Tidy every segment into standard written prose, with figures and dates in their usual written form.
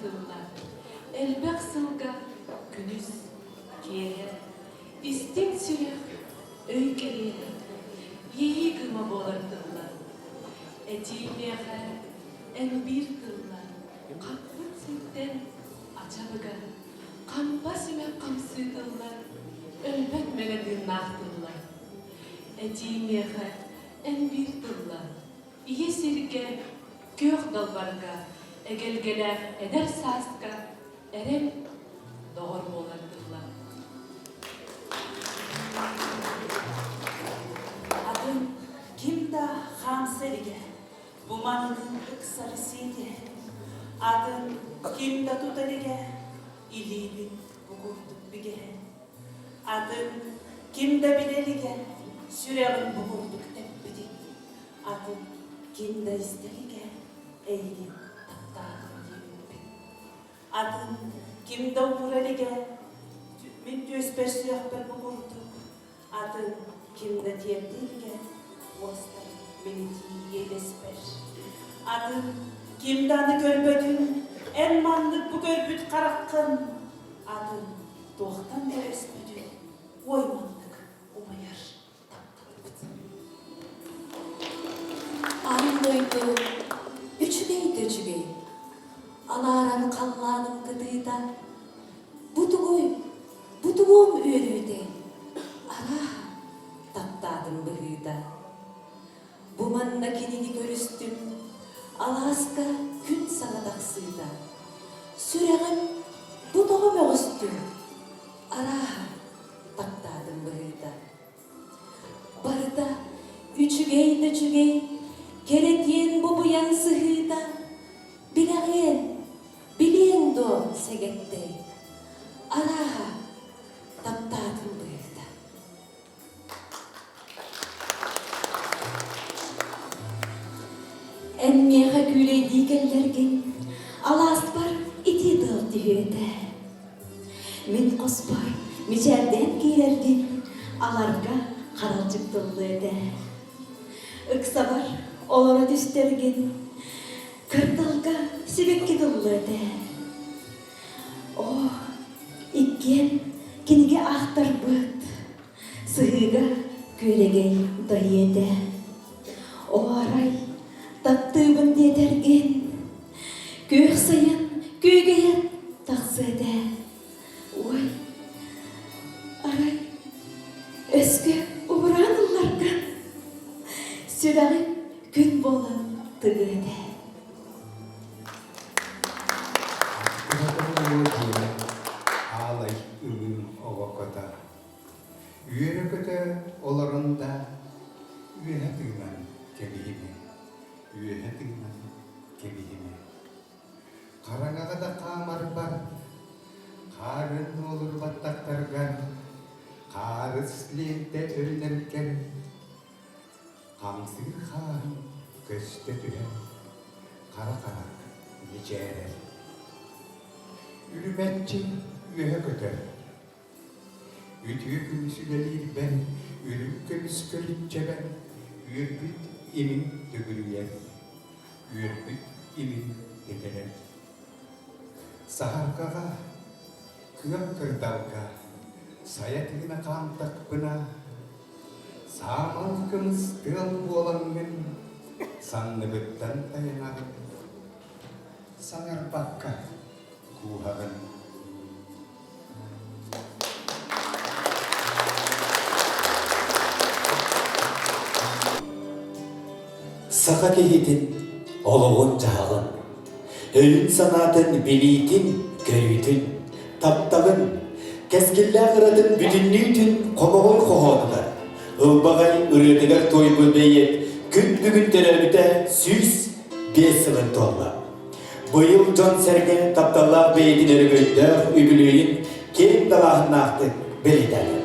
sığdırlar. Elbek sılga günüz kere. İstin sürek öykeli. Yeyi gıma bolardırlar. Etimeğe en bir tırlar. Kaplık sitten acabıga. Kampas ime kamsıdırlar. Elbek mene dırnaktırlar. Etimeğe en bir tırlar. İyi sirke kök dalbarga. Egelgeler eder saska. Eren doğru bolardırlar. Adım kimda hamserige, bu manının ıksarısıydı. Adım kimda tutarige, ilibin bu kurduk bige. Adım kimda bilelige, süreğin bu kurduk teppedik. Adım kimda isterige, eğilin tattağın yürüpin. Adım kimda uğralige, min göz yapar bu kurduk. Adım kimda tiyerdilige, vostar miniti yelesper. Adım kimdanı görmedin, en manlık bu görbüt karakkın. Adım doğtan beresmedin, oymanlık umayar taptalıktın. Arındoydu, üçügey. Anaran kallanım gıdıyda, butuğum öğrüydü. Ara, taptadım bığıyda. Bu mannakinini görüstüm, Alaska gün saladaksıyda. Süreğim butuğum öğüstüm. Ara, taptadım bığıyda. Barıda, üçügey, keretiyen bu buyan sıhıyda. Bileğin do segette. Ara, taptadım bığıyda. Emmiye güleydi gellergin, alasbar iti dıl düğüde. Min ospar, miçerden giyrergin, alarga karalcık dıllı'de. Iksabar, olara düştergin, kırtılga sibekki dıllı'de. Oh, ikken kinige ahtar bıt, sığıga gülegey dayede. O aray, tattığımın yetergen, göğ sayın, göğeyen taksıda. Oy, aray, özgü uğranırlarken, süreğim gün bolu tığıda. Ağlay ümüm oğukada. Üyerikede olarında üyehetingen kebihimi. Karangaga da kamar bar, karın olur battaklargar, karıs lente önerken, kamsır kan köste tühen, kara nicerer. Ürümetçi üye köter. Ütüyü kümüsülelir ben, ürüm kümüskölükçe ben, ürbüt imin dögülüyer, ürbüt imin dedeler. Saharkaga, kıyak kırdalga, sayatına kantak bına, samal kımız tığal buolangen, sanlıbıttan dayanar. Sangar bakka, kuhagan. Saka kehitin, oluğun cağın, öğün sanatın bilitin, göğütün, taptağın, keskiller ıradın bütünlüğütün, komoğun kohoğunular, ılbağay ırıdıgar toybu beyet, gün bugün terörüde süs, besılın tolla. Bu yıl John Sergen taptallar beyedin örgüydör, übülüğün, kem dalağın aktı, belideli.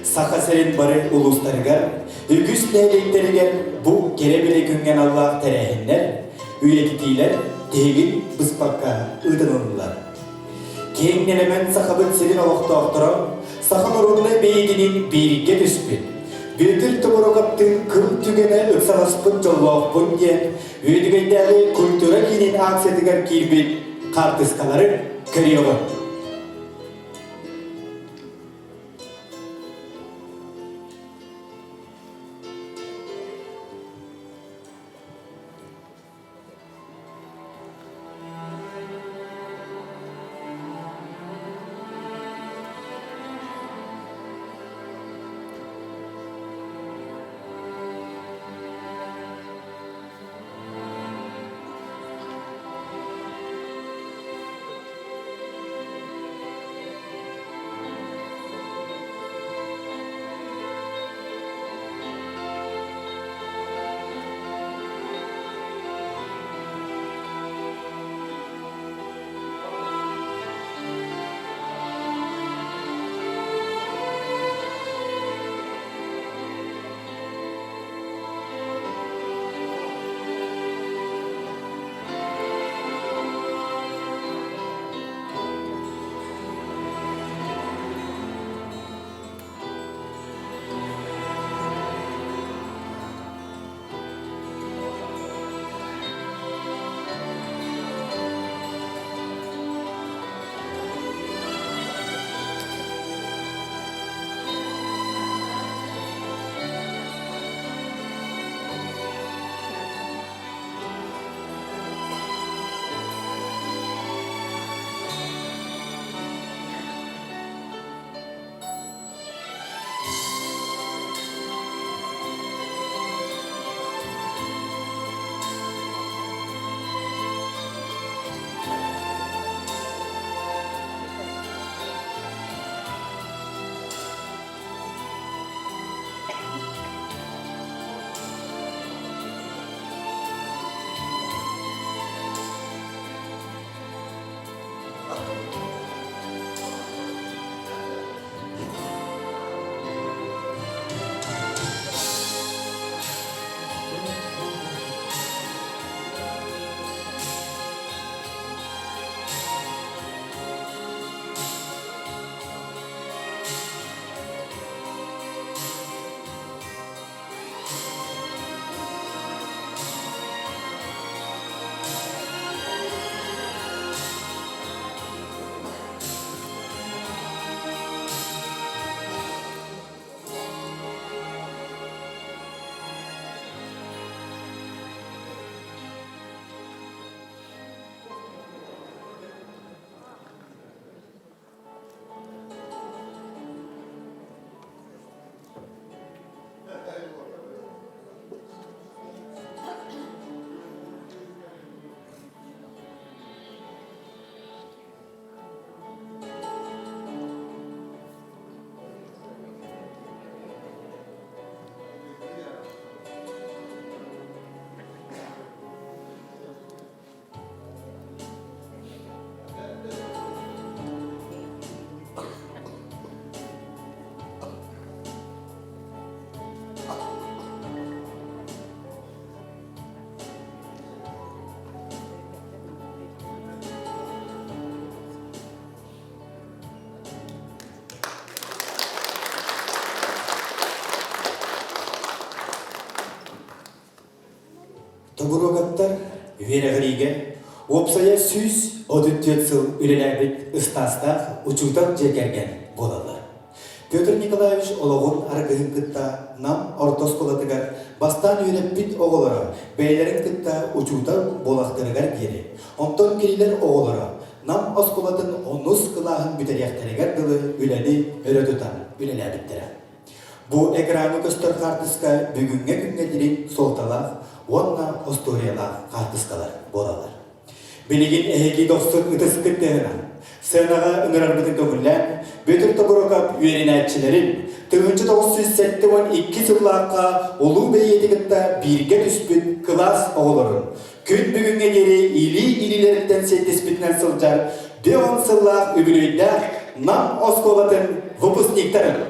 Saka serin barı uluslarıgar, ügüs leylekteriger, bu kerebele güngen Allah terehinler, üyetitiler, tegin bıspakka ıdınınlar. Kengnelemen sakabın serin olukta okturan, sakan orunlu beyedinin birike düşpün. Büyüdür tumuru kaptın kıl tügene ıksanaspın jolluğupun diyen, üyedügeydäli kultura kinin aksedigar kirbin, kartıskaları görüyor. Toburogattар верегриге опсая сүз одыттетсыл үлеләбит ыстаста учутан жекерген болалар. Петр Николаевич ологун аргыгын кытта нам ортосколатыгар бастан үйреппит оголора бейлерин кытта учутан болақтырыгар кери. Онтон кирилер оголора нам осколатын онус кылаһын бүтеряхтерегер дылы үлени өрөтүтан үлеләбиттера. Бу экраны көстөр картыска бүгүнгө күнгө дирин солталах онна историялар картыскалар болалар. Билигин эхеги достук ытыскыттыгына сынага ыңырарбытын төгүллән Бөтір Тобурокап үйренәтчилерин 1972 жылларга улуу бейетигитта бирге түспүт класс оголорун күн бүгүнгө кери или-илилерден сеттеспитинен сылжар 10 сыллар үбүлөйдө нам осколатын выпускниктарын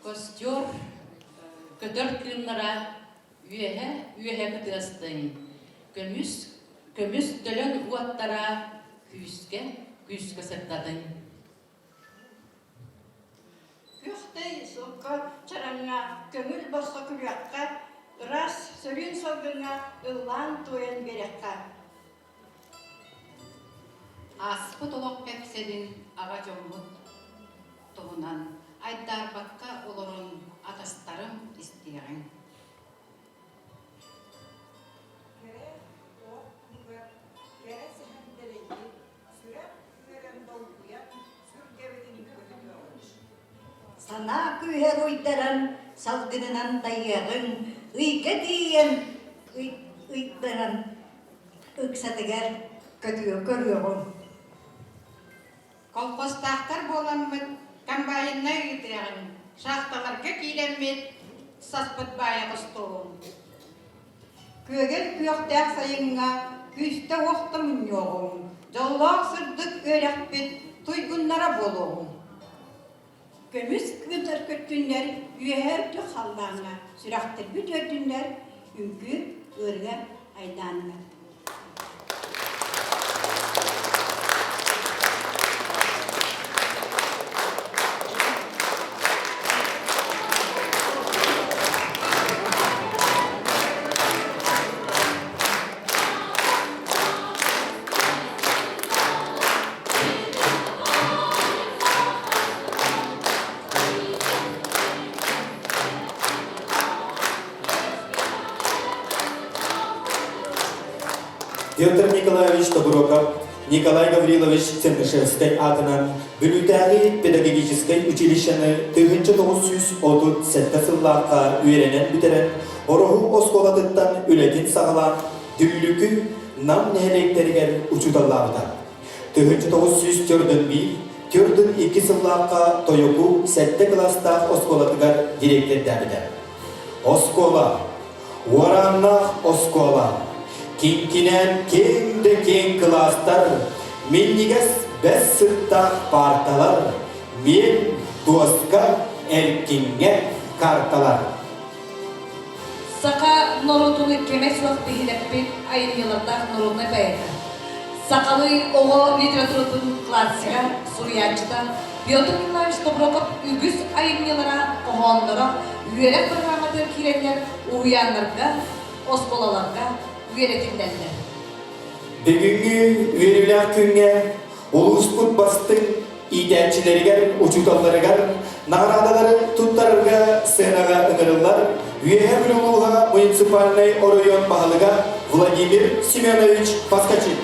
Костер көтөр кымнара үеһе кытыстың. Көмүс төлөн уаттара күйүскө сыктадың. Күхтей сылка чараңа көңіл босқа күріяққа, ырас сөрін солғыңа ыллан тойын берекқа. Аспы толок пепседин ага жомбут тобунан айдар бакка олорун атастарым истиягын. Сана күйер уйдаран салгынынан дайягын, ыйка дейін ыйттаран ыксатыгар көтüö көрüögün. Колхозтактар боламмыт комбайнна үйтірәғын, шахталарга кийлеммет саспыт бая кыстуым. Көген күйөктәк сайынга күстә оқты мұньоғын, жоллақ сырдық өрәкпет туйгуннара болуғын. Көміс күнтар көттүнлер үйәр түк халлаңа, сүрақтыр бүт өттүнлер үңкі өрге айданға. Петр Николаевич Табуроков, Николай Гаврилович Центышевский атынан Бүлүтәги педагогический училищені 1937 сылларга үйренен битерен, ороху осколатыттан үлетін сағалан дүллүкү нам нәлектерген учуталларда. 1941-2 сылларга Тойоку 7 класста осколатыгар директордабыды. Оскола, Уараннах оскола, Кинкинен кеңді кең кластар, меннигес бәс сырттақ парталар, мен доска әркенге карталар. Сақа норотуны кемес вақты хилеппен айын елардақ норотны бәйді. Сақалы оғы литературатын классика, сурьянчыда, Петр Николаевич Табуроков үгіз айын елара оғанлары, үйелек программатыр киренлер уянларға, осколаларға, үйеретіндәлді. Бүгінгі үйелілер күнге Улуспут бастың идәнчілерігер, учуталарығар, нағырадалары тұттарырға сценаға ұңырылар, үйеге білуға муниципальный оройон бағылыға Владимир Семенович Паскачин.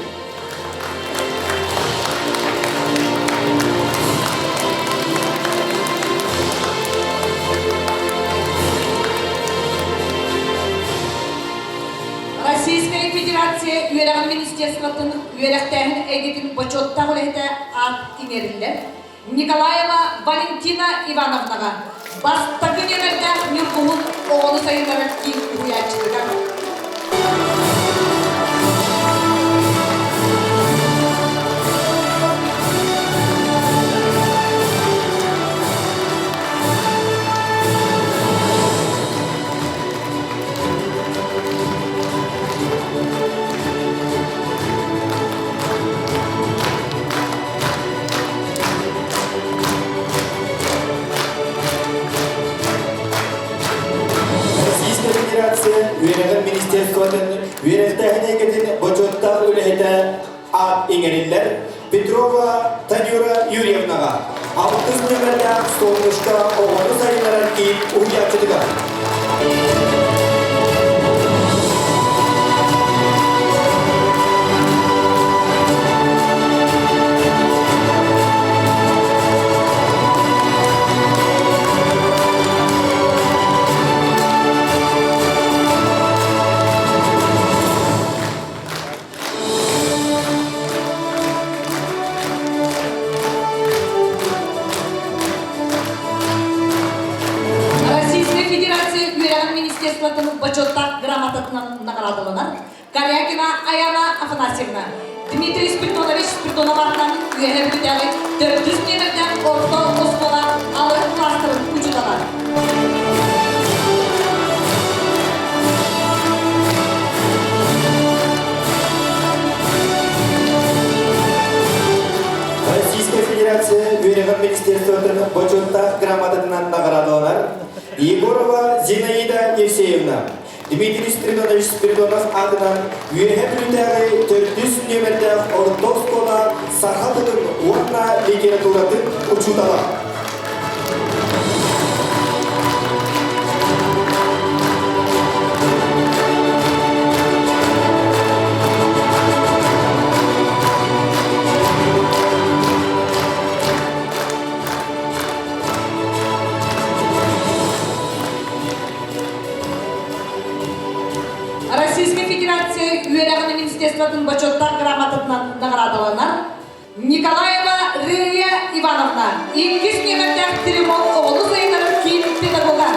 Российская Федерация Үйереген Министерствотын Үйеректәхін әйдетін почетта ғылыхеті ат инерілер Николаева Валентина Ивановнаға бастағы немерді Нюркуғын оғылы сайынлары кейін ұятшылыға. Үйереген Министерствотын үйеректәхін әкетін бочоттар үліхеті ат еңерілер Петрова Танюра Юрьевнаға 6 нөмірді соғышқа оғаны сайынларын кейін ұятшыдыға. Аяна Афанасьевна, Дмитрий Спиридонович Спиридоновардан үйәһәбүдәге 400 немердән орта оскола алып кластерын учудалар. Российская Федерация Веревым министерствотын почетта грамотатынан наградалар Егорова Зинаида Евсеевна, Дмитрий Спиридонович Спиридонов адынан үйәһәбүдәге 400 немердән орта оскола сахатының орна литературатын учудалар. Российская Федерация Юрьевна министерствотын почетта грамотатынан наградаланар Николаева Рия Ивановна, Ингиз немердән телефон оғлы сайынары киім педагога.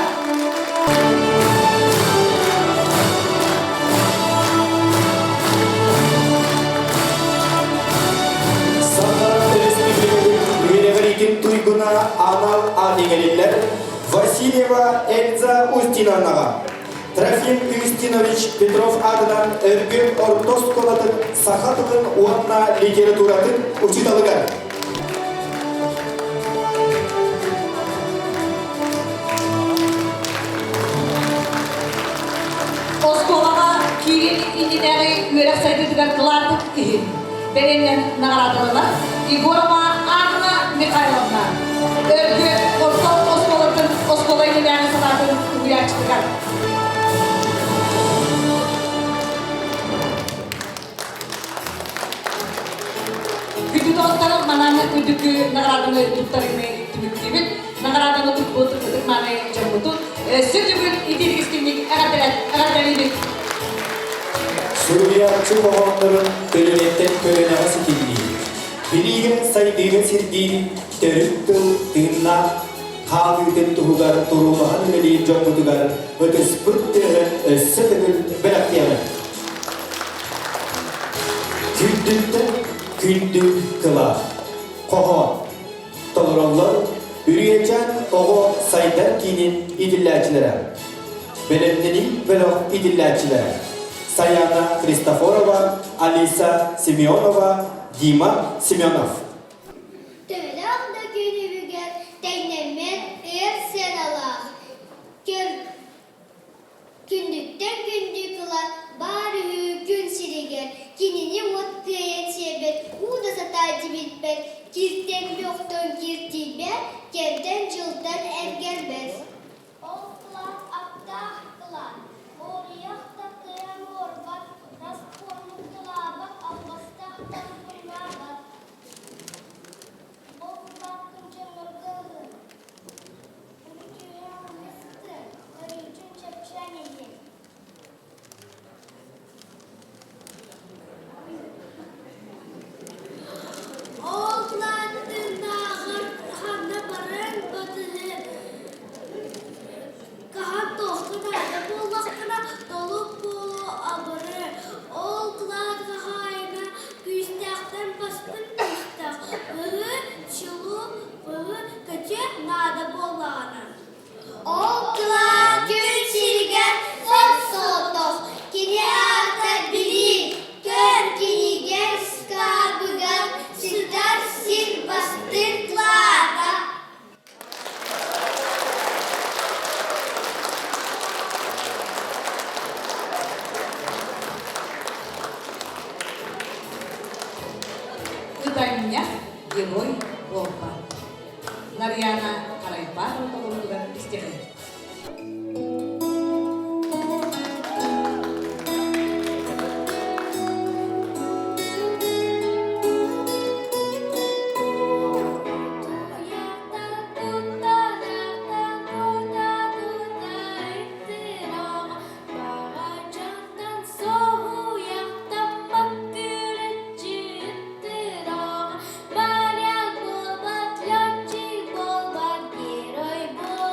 Сахар Республикасы Веревритин Туйгуна Анал Адигелиллер Васильева Эльза Устиновнаға, Трофим Юстинович Петров адынан өргөн ортосколатын сахатығын уанна литературатын учиталыгар. Осколаға кейін индинәғи үйерек сайдыдығар қылардық кейін. Бәреннен нағарадылылар Егорова Анна Михайловна, өргі орта осколатын оскола индинәғи санатын ұячтығар. Күтті достарым мананы өдікі нағарадыны тұттарыны түміктебет, нағарадыны тұттық маны жамбутын. Сөтігін итергістенік әғадәлейдік. Сурьячы оғандырын төлөнеттен көлөнеға сетелдейді. Білеген сайдығы сердейді, төрікті тыңна, қағылден тұғығар тұрулаған өлелейін жоқпытығар, өтіс бұттығын өссі түгіл бір ақтияны. Күндікті күндік қыла, қоғын, толыралар, үрейечен оғы сайдар кейінен иділләчілері. Білімдені білі иділләчілері. Саяна Христофорова, Алиса Семенова, Дима Семенов. Tövrağda günübügen tennemen sen Allah. Kündükten gündük kılan bari gün sirigen. Kinini mutluyen sebet, uda sataydı bitmez. Kirten yoktan kirtilmez, kerden cıldan ergelmez. Olklar aptah kılan, oryak da kıyan orbat, raskorlu kılabak, albastahtan kırmabat. Olklar kınçamır kılın, ülküyen mıstı, kırıcın çapşan edin. Oğlanın ağır hanı barın batılı. Kahan dostuna da bullakına dolup bulu abırı. Oğlan kahayına güçtaktan bastın güçtak. Bığı çulu bığı kaçı nada bolağına. Oğlan gün sirgen sok soğutok. Kini ağda bilin. Kör kini gel skabıgan. Sildar sil bastın klada. Ытайня герой Волка. Нарьяна Карайпарова толырдыгар истехи. Gol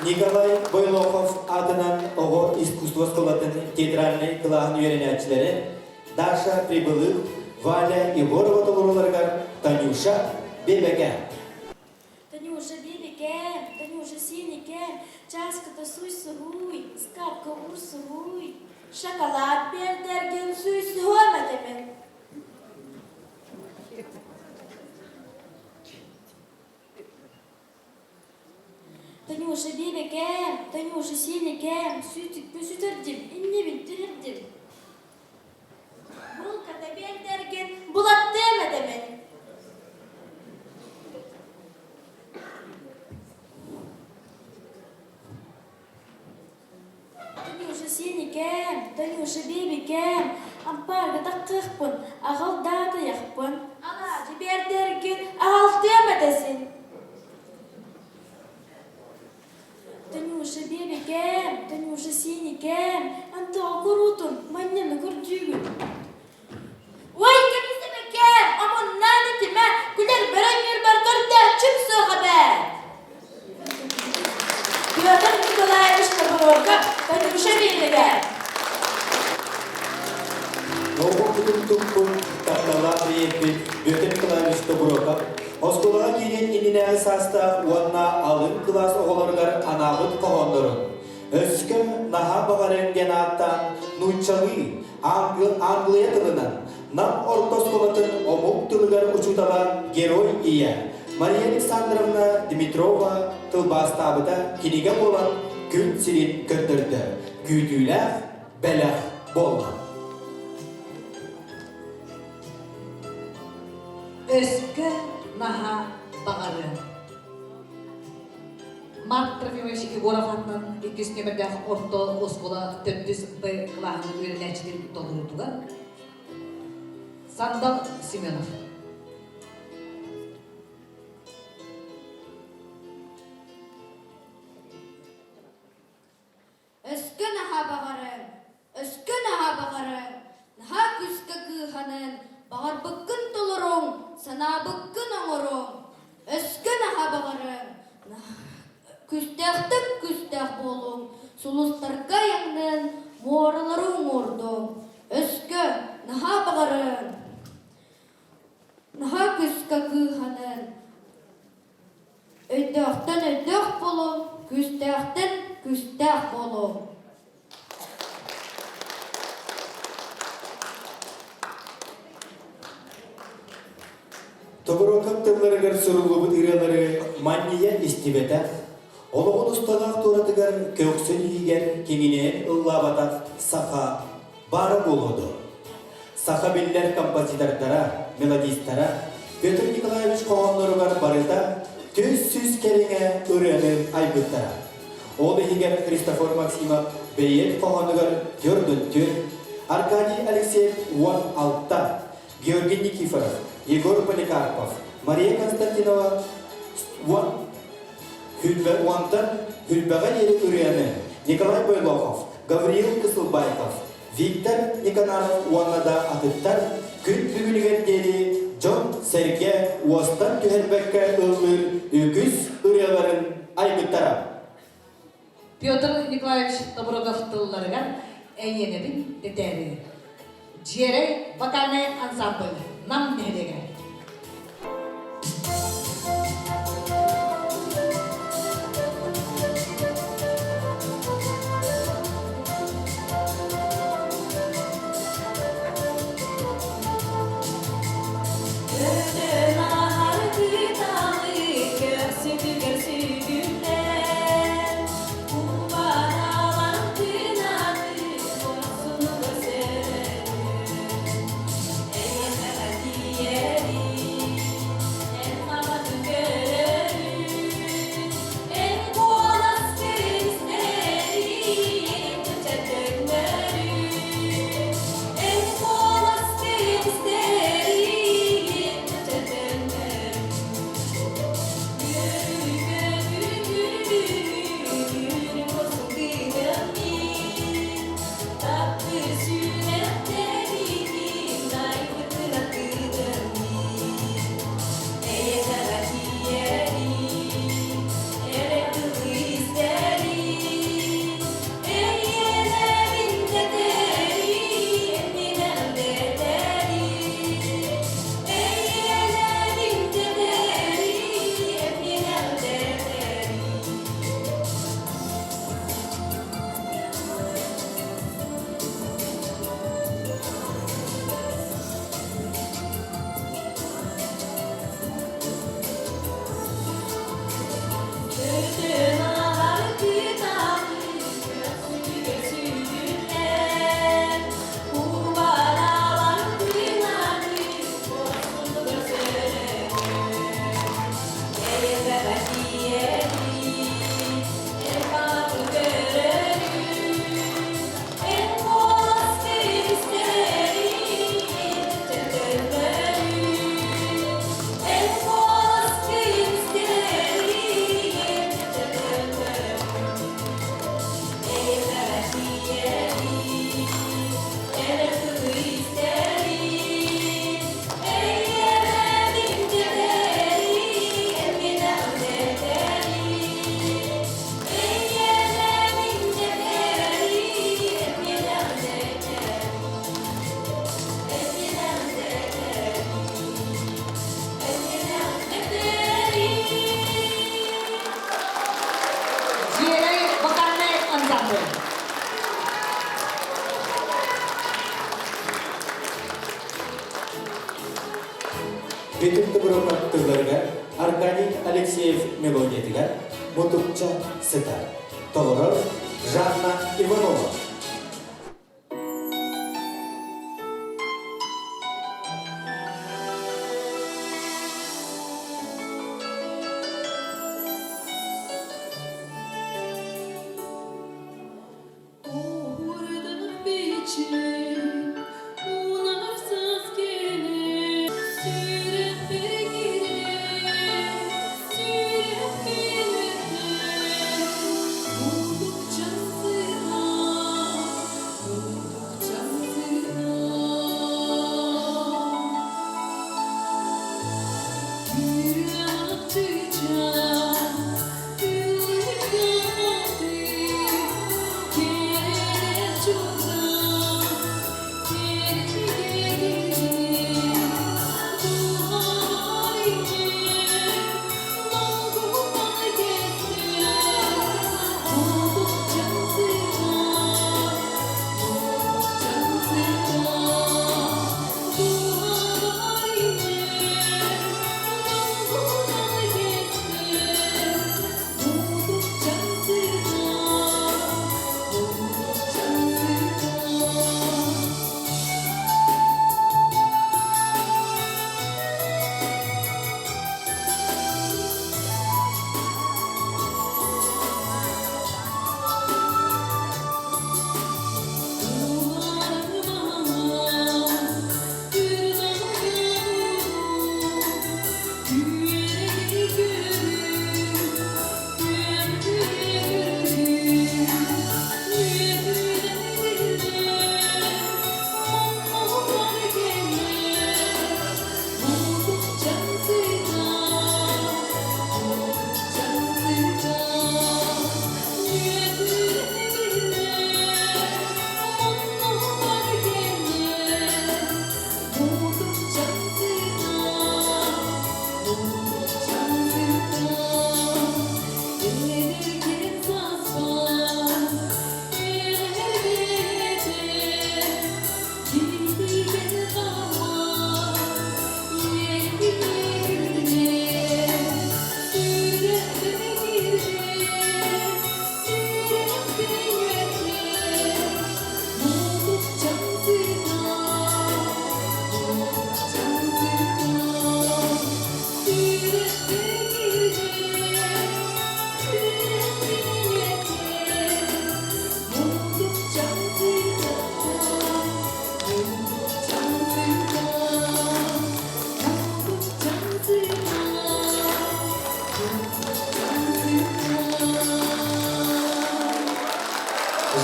Николай Бойлохов adынан Ого искусство сколатын театральный клаһын үйренәчләре Даша Прибылых, Валя Егорова толуруларга Танюша Бебеке. Танюша бебекем, Танюша синекем, чашката суй суй, скапка ур суй, шоколад бердерген суй суймадемен. Танюша бебекем, Танюша синекем, sütükme sütürdüm, inne bindirirdim. Bulkata berdergen bulat demedemen. Танюша синекем, Танюша бебекем, ампарга таққықпын, ағыл даты яқпын. Ана жібердерген ағыл демедесін. Танюша бебекем, Танюша синекем, антаға көрутun, маннені көрдігін. Ой, кемістемекем, амон наны тиме, күлер бірін ербар көрді, чүп соға бәд. Петр Николаевич Табуровка, Танюша бебекем. Новый кутуп-туппун тахтала приеппит Петр Николаевич Табуровка. Осколага кийген ининеги саста уанна алын класс оголоргар анабыт когондорун. Өскөм наха багаренген аттан нуччалы Англия тылынан нам ортосколатын омук тылыгар учутала герой ия. Мария Александровна Дмитрова тылбастабыта киниге болан күн сирин кырдырды. Күйдүйләх бәләх болған. Өскө наха бағары. Марк Трофимович Егоров атынан 200 нөмірдегі орто оскола 400 Б клағын үйренәчілер толырдыға. Сандал Семенов. Өскө наха бағары, наха күскі күйханын, бағар бүккін толырың, сана бүккін оңырың. Өскө наха бағары, күстәқ болың, сұлыстарға яңнын, морылырың ордың. Өскө наха бағары, наха күскі күйханын, өйдөқтен өйдөқ болың, күстәқтен күстәқ болың. Тобурокап тылларыгар сурулубут ирелары манния истибете, олугун усталак туратыгар көксөн ийгер кеңинен ыллабатак саха бары болуду. Саха биллер композитордара, мелодистара Петр Николаевич когондоругар барыта төз сүз кереңе өрөнүн айбыттара. Ол ийгер Христофор Максимов бейет когондугар төрдүн Аркадий Алексеев уан алтта, Георгий Никифоров, Егор Поликарпов, Мария Константинова, Хүлбәға ері үрияны, Николай Бойлохов, Гавриил Кысылбайков, Виктор Никонаров уаннада атыттар, күн бүгілгендері Джон Серге уастан түхербәкке ылыр үгіз үрияларын айбыттара. Петр Николаевич Табурогов тылларыгар әйенебін детәрі. Джере вокальный ансамбль. Нам нереге. Yeah. Алексеев мелодиятыгар Мутукча сыта. Толорор Жанна Иванова.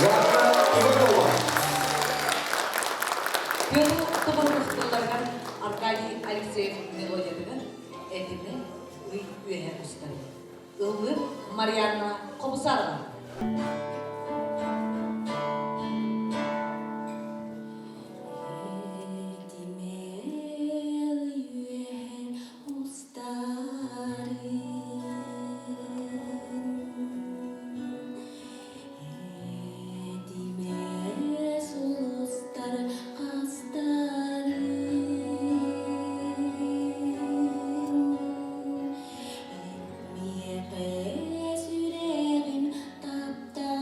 Жанна Иванова. Петр Топоровскийларган Аркадий Алексеев мелодиятыгын этине уй үйе устары. Ылгы Марьяна Кобусарова. Tap tap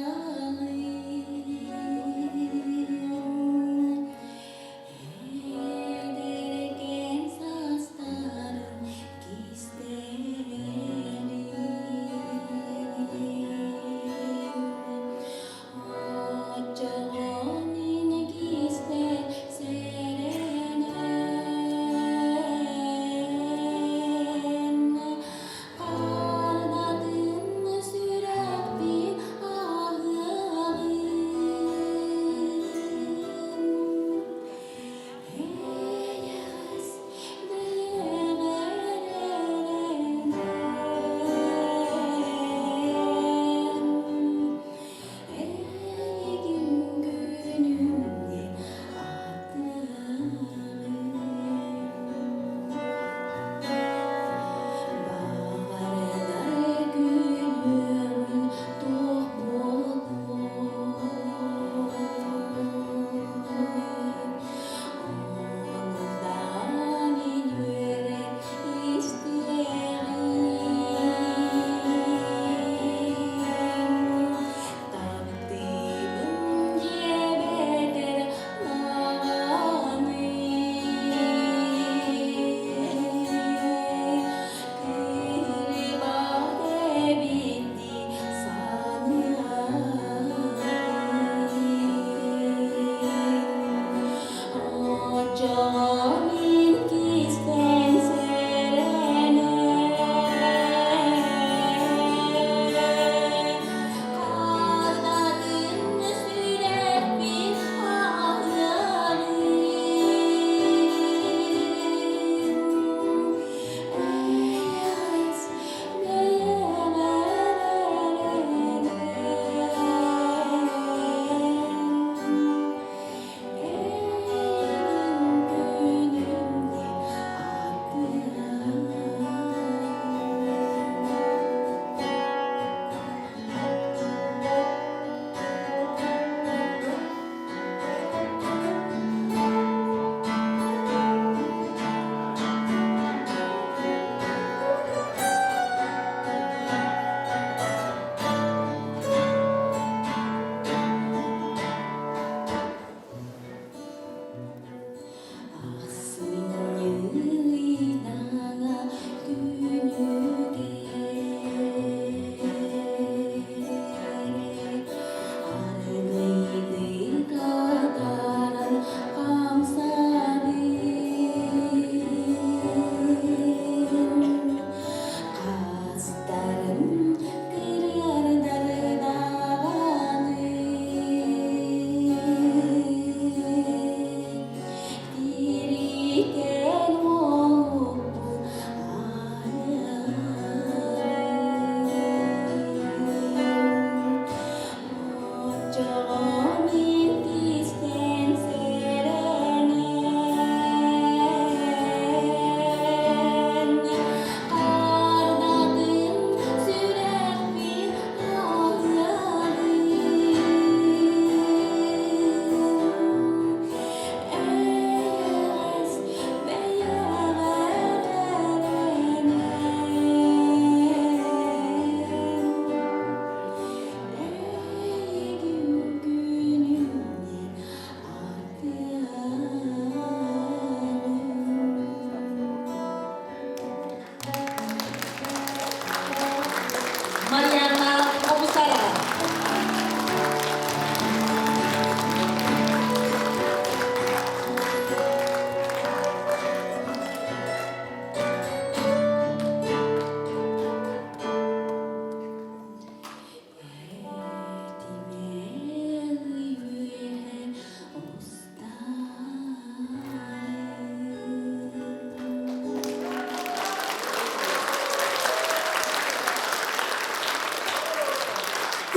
Mariana Omusara.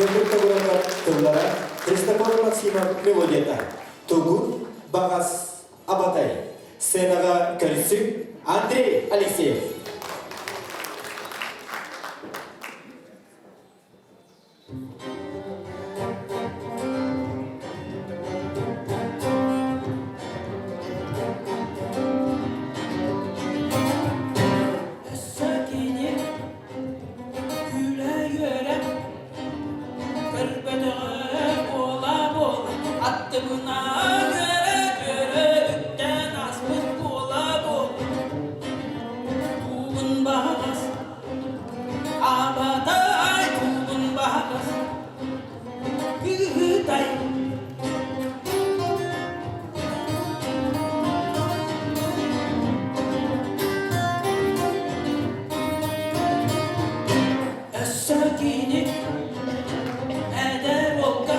Untuk teguran terlara, Christopher Maxima Mewojeta, Togu, Bagas, Abatai, Senaga Karisu, Andrei Alexeyev. Sakini güle göre kırpıda bola bola attımına göre ütten asmış bola bola Buğun bahas abaday buğun bahas Gıhıday Sakini eder olka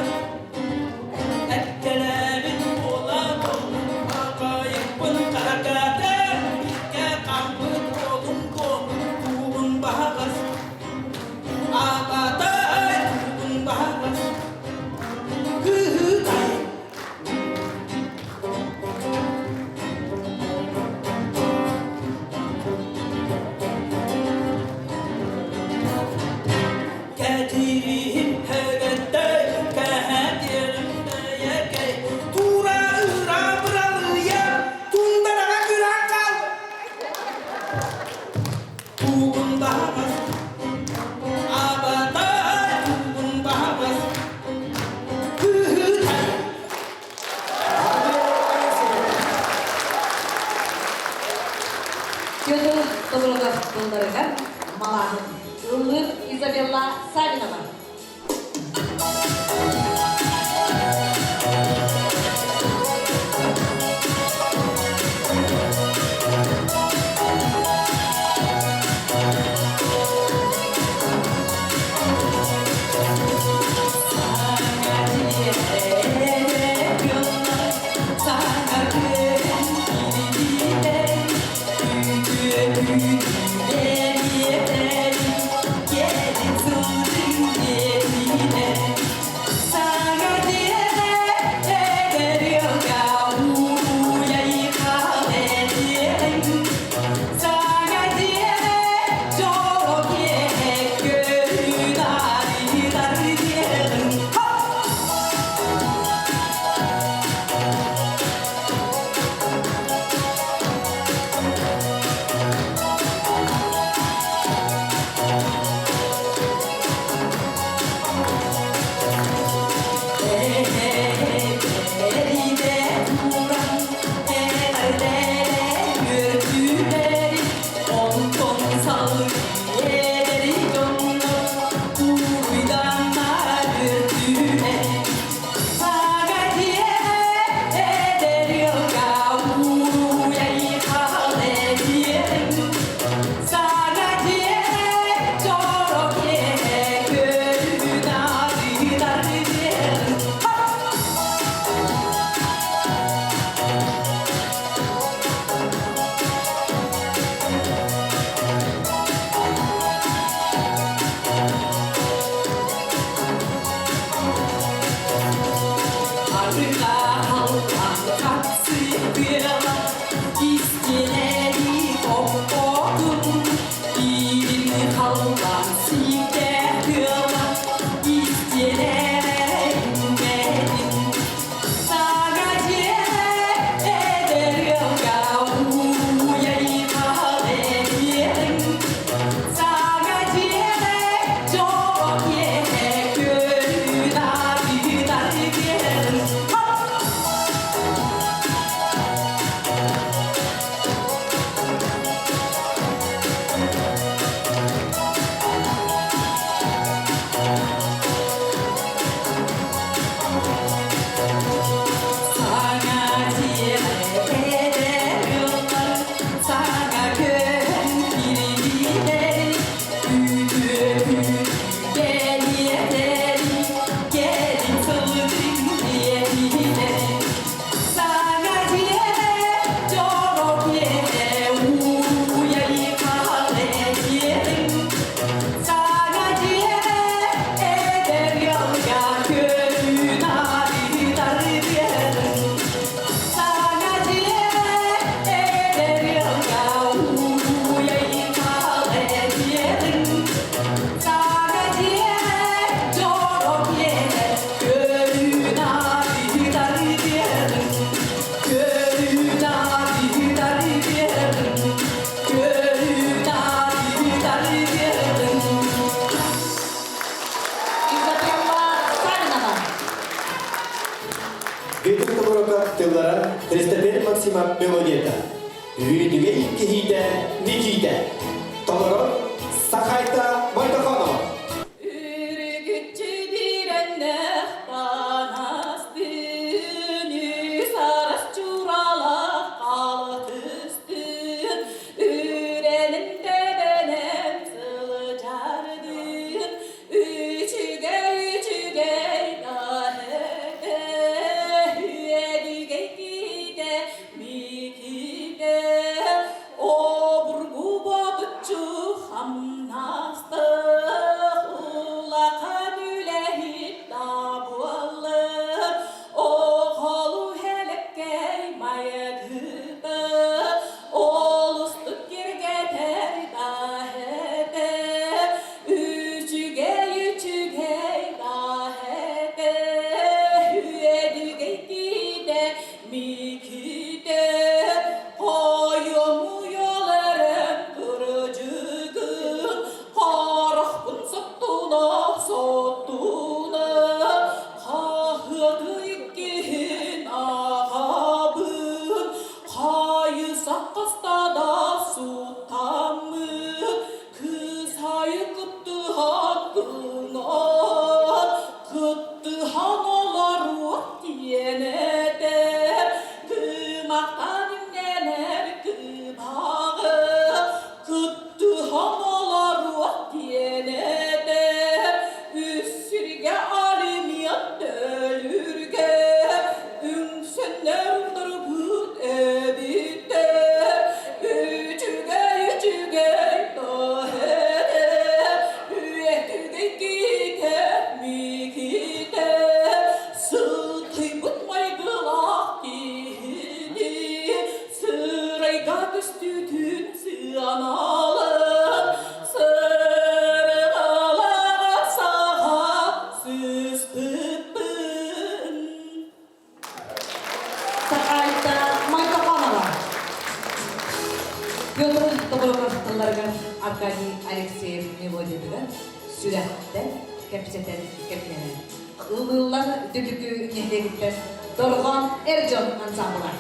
Ekkelerin bola bola Akayıpın karakate Ke kampın kolun kolun Buğun bahas Abaday buğun bahas Gıhıday Kedirim hegette Kehedirimde yeke Tura ıra bıralıya Tundara gürakal Buğun bahas Abaday buğun bahas Gıhıday Götü Dobroga Bunlarıgan Malahın. Ülür Isabella Savinova. актерлары Кристофер Максимов мелодията. Үйдіге иккехейді, некейді. Толырып, Сақайта Майтаханова. Петр Доброков Аркадий Алексеев мелодиядан сүрәттен кәпсетен кәплене. Ылылар дүлүгү нехлегиттен Дорған Эрджон ансамблы.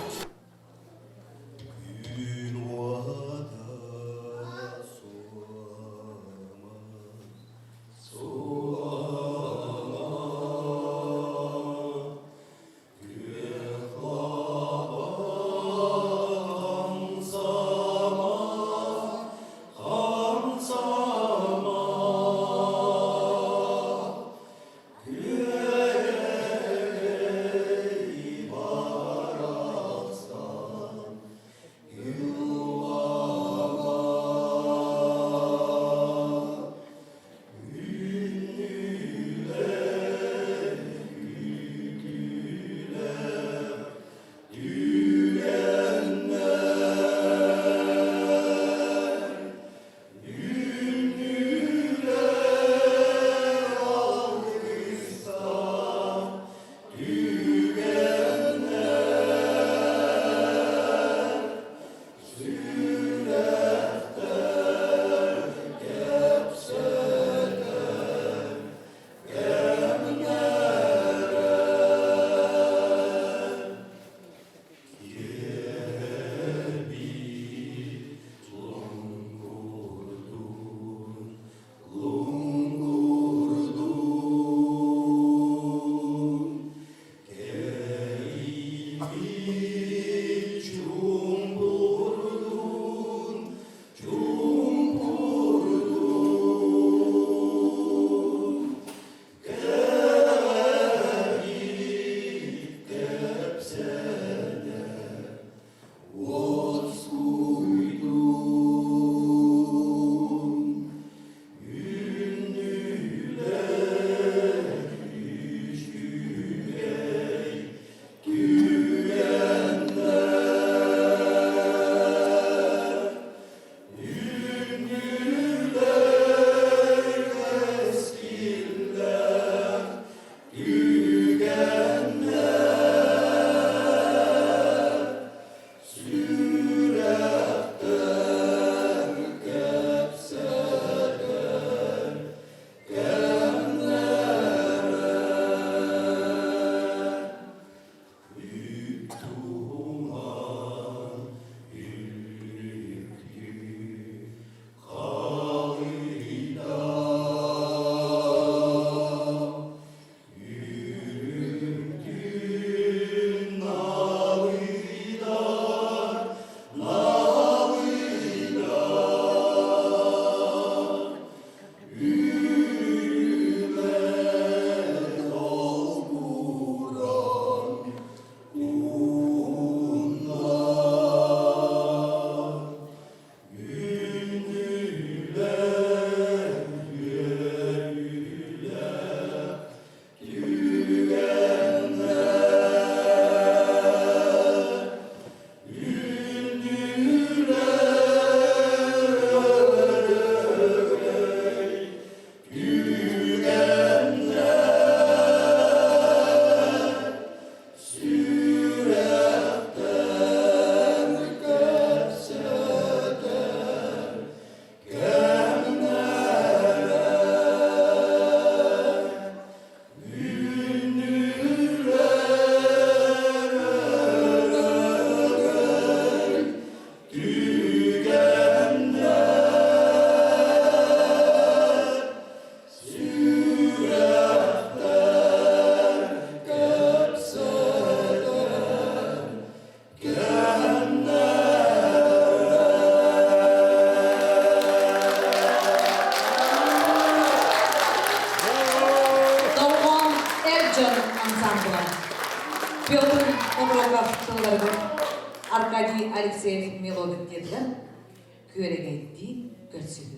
ансамбла. Петр Оброков тылларга Аркадий Алексеев мелодик дедилер. Көрегейти көрсүдү.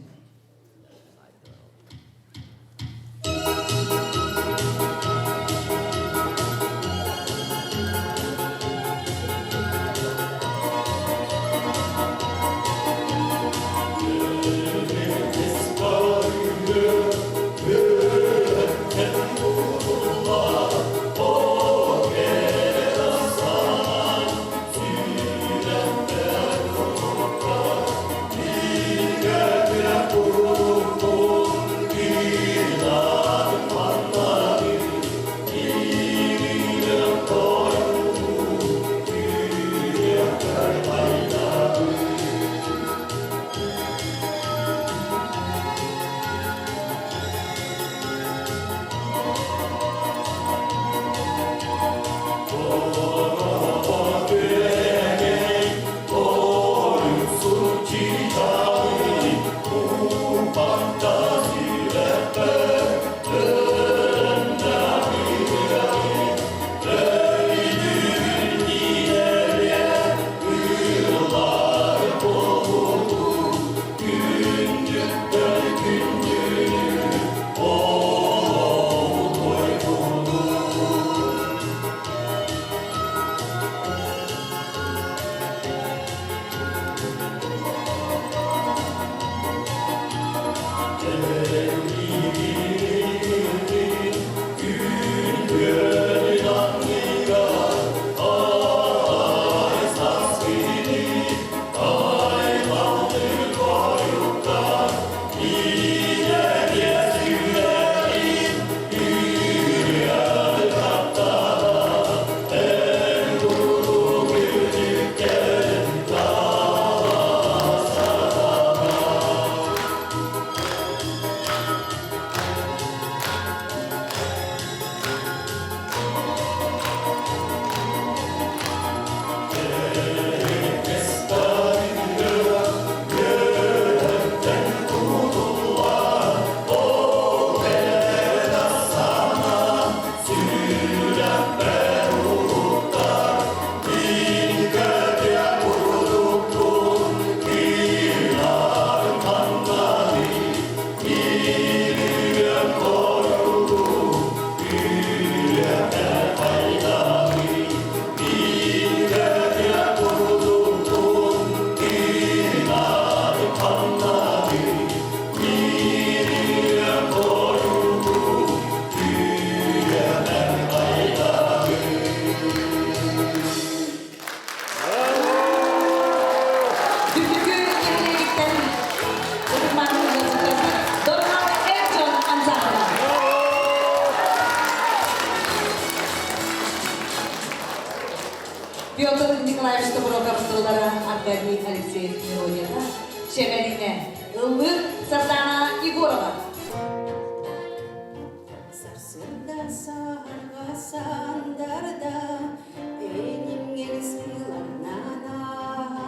Петр Николаевич Доброков тыллара Аркадий Алексеев мелодияда Шемелине Ыллы Сардана Егорова. Сарсырда сарға сандарда Энемгел сыланан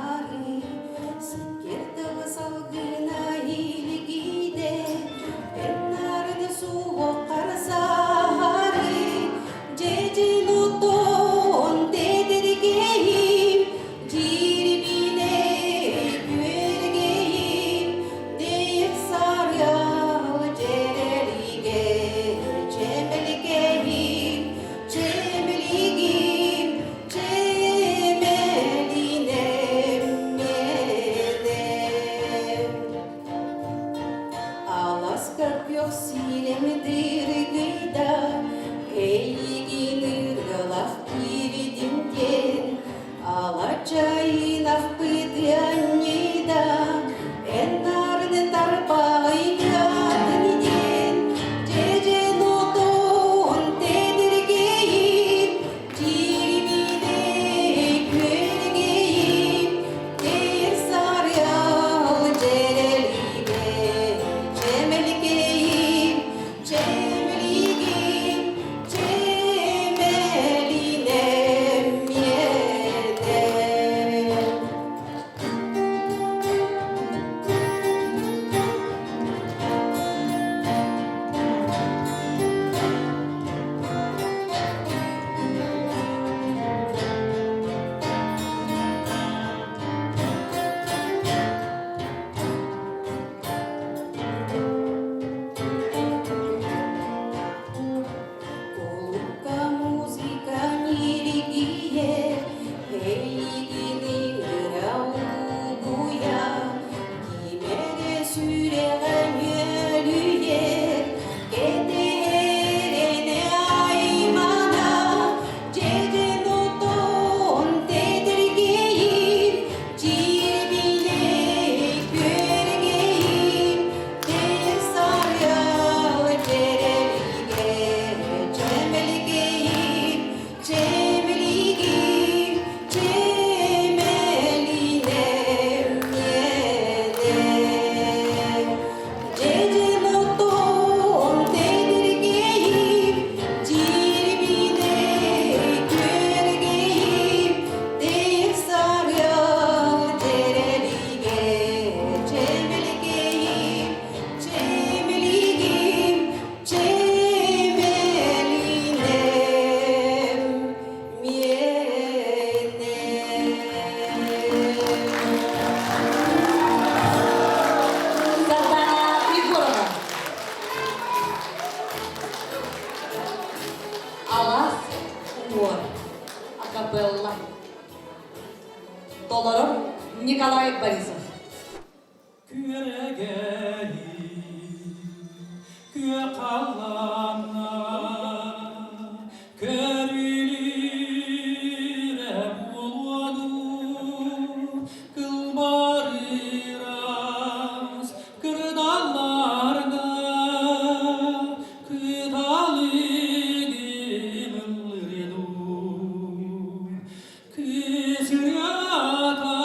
ары Сикерді салгына илгиде Эннарды суғы қарсары Жежин утон тедергейим Жирбине күергейим Дейік сарял жерелиге Чемелигейим, чемелигим, чемелинем медем Аласка пёс силемдир гыйда Эйгин ыргалах киридимден Алачайын ахпыт яннида Эннарды тарпайын ятыниден Жежен отон тедергейим Жирбине көргейим Дейір сарял жерелиге Чемелгейим, хор, акапелла. Долором Николай Борисов. Küregeli, küre kallanla, körülüre bulvadı, kılbarıras, kırdallarda, kıdalı gümüllüredu, kızıryata,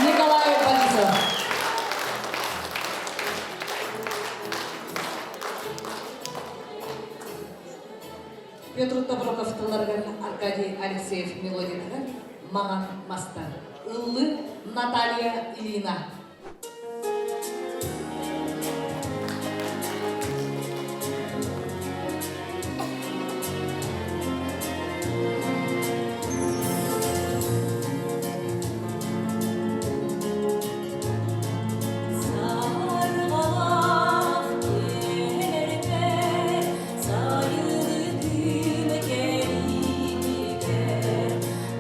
Николай Борисов. Петр Доброков тыларган Аркадий Алексеев мелодикаган маған мастар. Ыллы Наталья Ильина.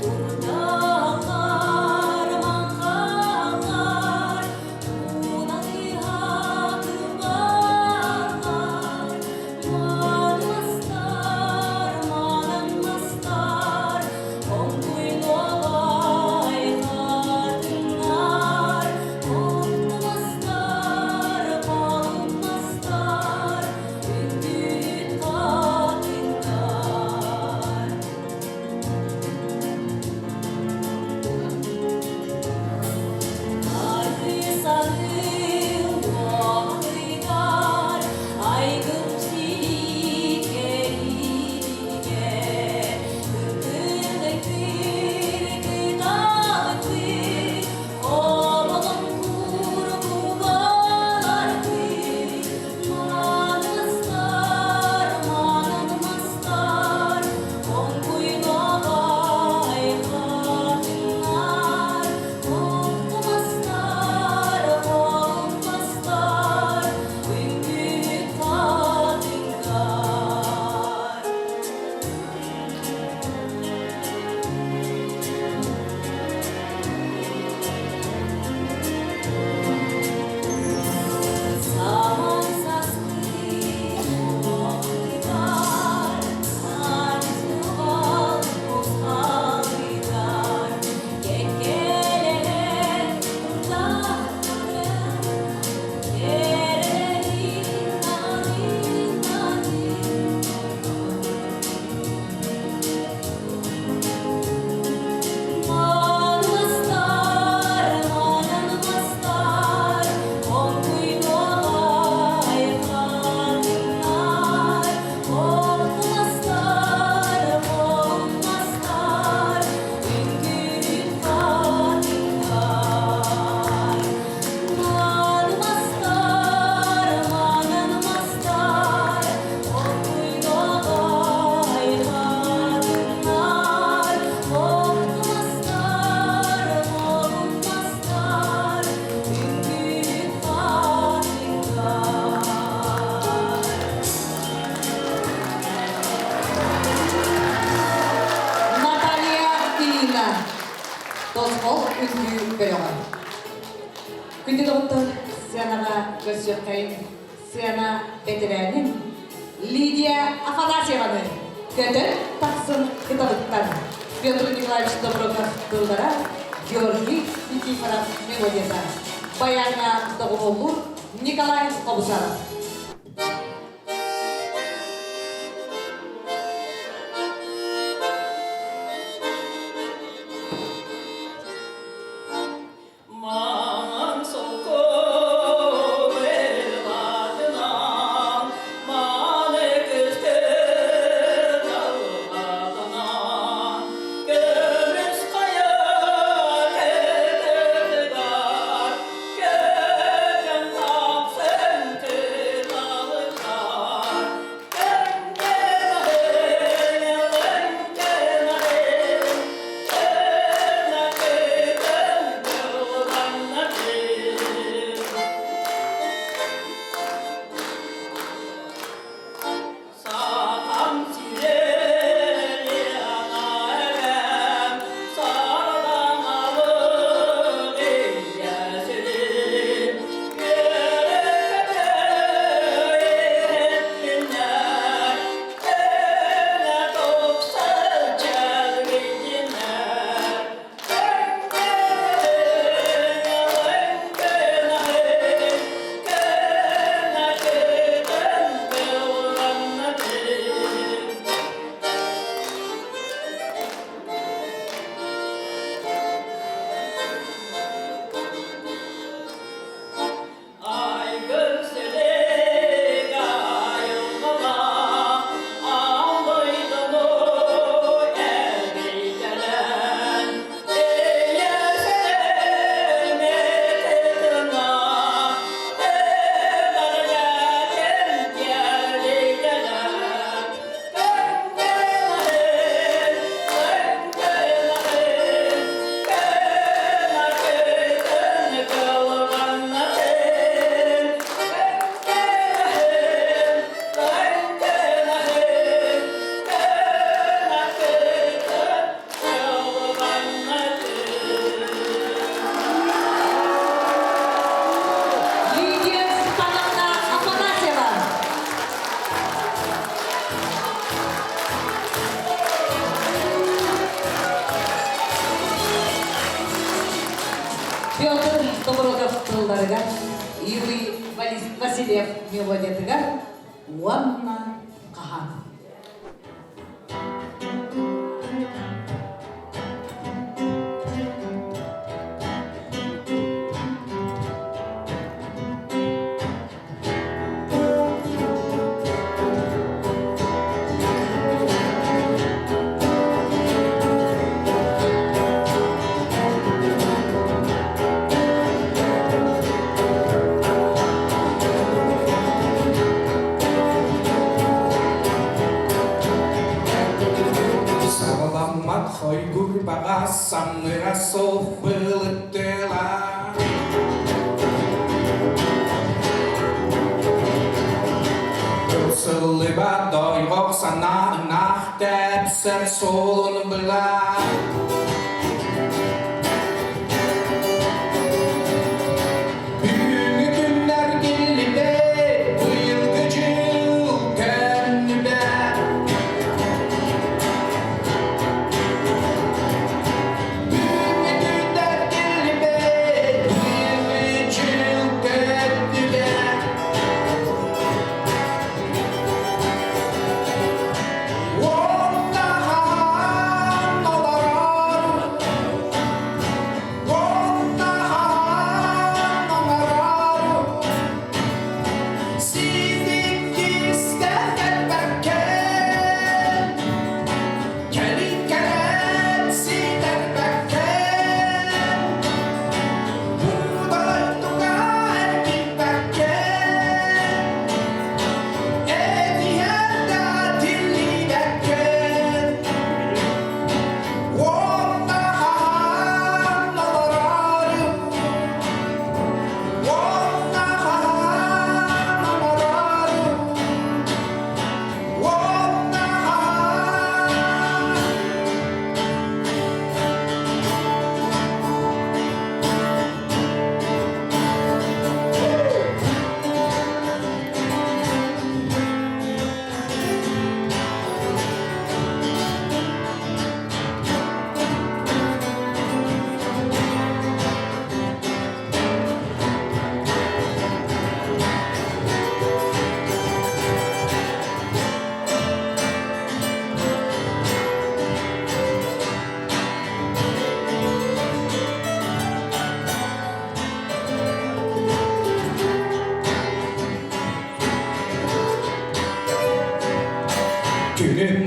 Durnalar, mangalar, Söz kayın Sıyana Bedire'nin Lidia Afanasyeva'nı götür taksın kıtalıklar. Pyotr Nikolaevich Dobrokov Dıllara, Georgi Nikiforov Melodiyasa. Bayana Doğumoğlu Nikolay Kobusarov. Man soko veladına man ekste dalladına gömüş kaya kedegar göken tapsen kınalıklar Ay gözleri gayrılmama ağlaydım o elbeytelen Eğer metedina eğerlerken geldiler Lidia Stepanovna Afanasyeva. Pyotr Dobrokov Dılları'ga Yuriy Vasilyev Melodiyası'ga Uanna Kahan. Selamat hoygur baga samira sof beletela Selibat doyok sana nah tepser solun belah Büyük günler geldi bu yıl gıcıl kendime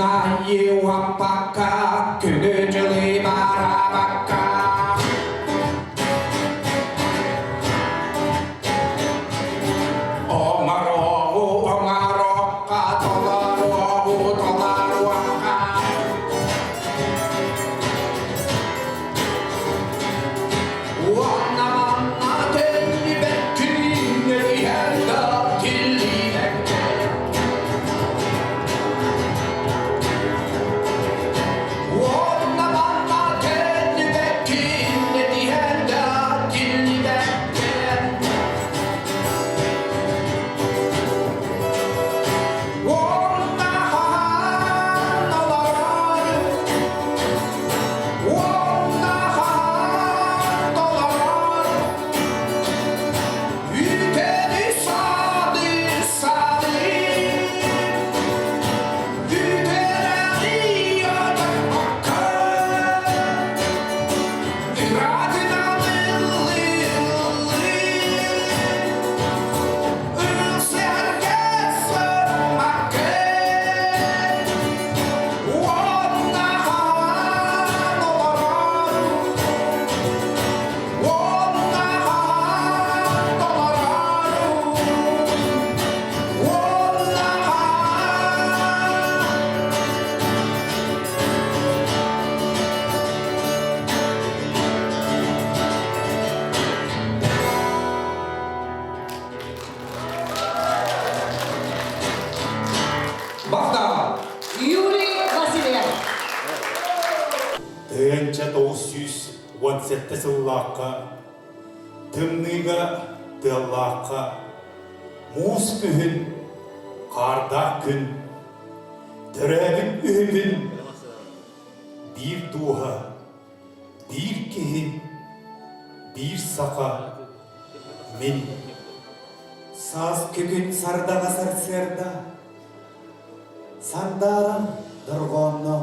Весна пока, күні жылы бара бакка. Омарокка, толаруакка. Уанна манна тенни беккинне диһерда тиллибекке. Уанна манна тенни беккинне диһерда тиллибекке. Юрий Васильев. 1917 жыллаққа, тымныға дыллаққа, мұз күн, қардақ күн, түрәбін өмін, бір туға, бір кейін, бір сақа, мен саз күгін сардаға сарсерда, сандарым дұрғанна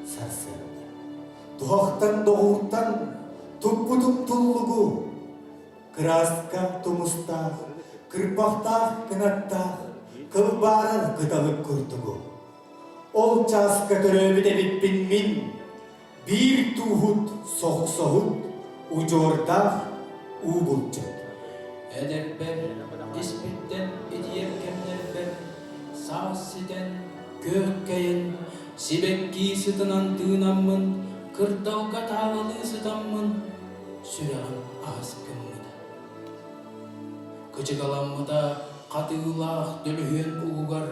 сарсерда. Туақтан доғуттан тұп-тұп тұллығу, краска тұмыстақ, кірпақтақ кінаттақ, қылбарыр қыталып күртігу. Ол часқа түрөбіде бітпін мен, бір туғыт соқ-соғыт, ұжордақ ұғылчыт. Әдәппер, іспіттен идиеркемдерпер, саасиден, көккәйін, сибекки сытынан тыынаммын, кырталга тағылы сытаммын, сүрәғым аз кімміді. Кычыгаламмыда қатығылақ дүліген ұғығар,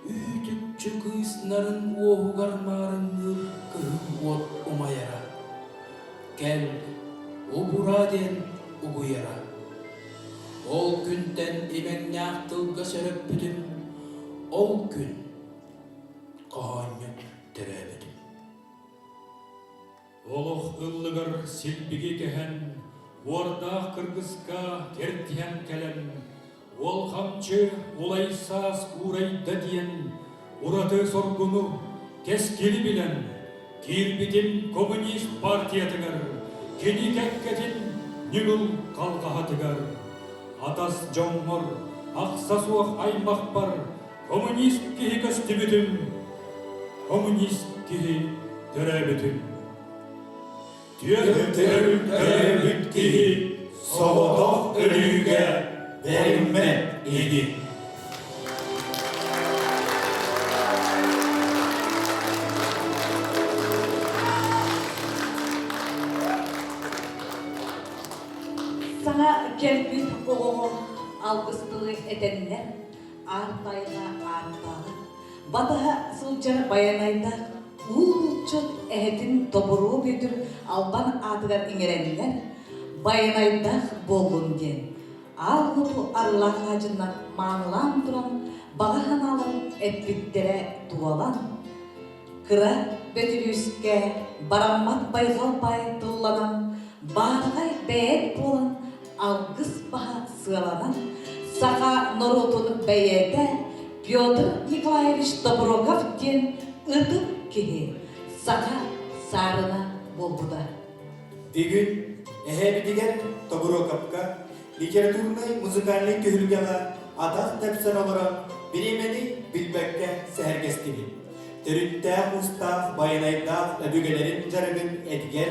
үйтікчі күйіснарын оғығар марыңыр күйім от ұмайара. Кәл, ұбыраден ұғыяра. Ол күнтен имеңнәқ тылға сөріп бүтім, ол күн қағаньы түрі бүтім. Олох ыллыгар силбиги кеһен, уардах кыргызка тертиһен кэлэн, ол хамчы улайсас урайда диен, ураты соргуну кескили билен, кирбитин коммунист партиятыгар, кени кеккетин нюгул калгаһатыгар. Атас жоңмор, ақсасуақ аймақ бар, коммунист кихи көстүбүтүм, коммунист кихи төрөбүтүм. Түйөбүт кихи соғытоқ өлүгө берме иди. Sana kelbit oğuğun algıstılığı edenler, artayla artağı, badaha sılcanı bayanayda, uğulçun ehetin topuru büdür alban adıgar ingerenler, bayanayda bolun gen. Algıtu Allah hacından mağılan duran, bağahan alın etbittere dualan, kıra bötülüske, barammat baygal bay tıllanan, bağırgay beyet bolan, algыс baha sığalanan, sağa norotunu beyete, Pyotr Nikolaevich Dobrogov den ıdıp kihi, sağa sarına bolbuda. Бүгүн эхеби деген Доброговка литературный музыкальный көһүлгага атак деп саналара биремени билбекке сәргестиби. Törüttää ustaq, bayanaytaq, öbügelerin jarıgın etger,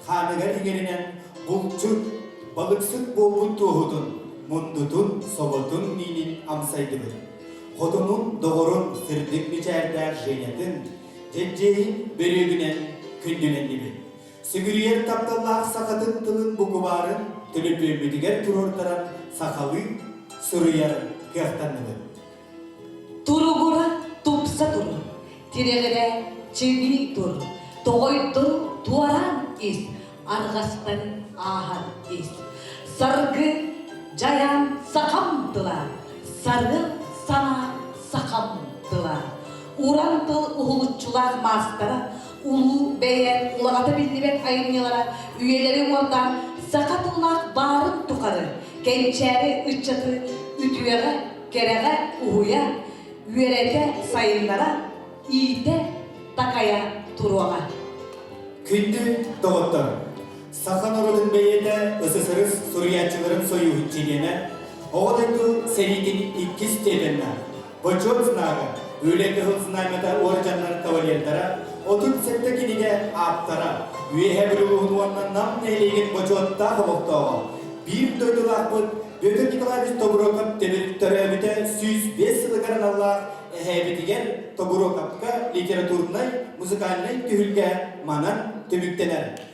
hanıgar igerinen bulçut, balıksık bolbut tuğudun, mundutun, sobotun ninin amsaydıbın. Hodunun doğurun sırdık niçerder jenetin, cecceyin börügünen kündünen gibi. Sügürüyer taptallaq sakatın tılın bukubarın, tülüpülmüdiger turortaran sakalı sürüyer kıyaktanlıbın. Turugura tupsa dur. Tiregere çivi dur. Toğoydur tuaran is. Argastan ahan is. Sargı jayan sakamdılar. Sargı sana sakamdılar. Urantıl uhulutçular mastara, ulu beyen, ulağata bildiğin ayınyalara, üyelerin oradan sakatınlak bağırın tukarı, gençeri ıççatı, ütüyere, kerege, uhuya, üyelete sayınlara, iğde, takaya, turuğa. Kündü doğuttur. Sakan orudun beyede ısısırız Suriyatçıların soyu hüccilene, oğlaydı seritin ikiz tebenler. Boçoz naga, öyle kıhılsınaymada orcanlar kavalyerlere, otun settekinige aptara, üyehe buluğunuanla nam neyleyin boçotta kavukta. Bir döydülak bud, Götür Nikolaevich Tobrokov törebite 105 yılgaran Allah ehebitiger Tobrokopka literaturunay, muzikalnay tühülge manan tümüktener.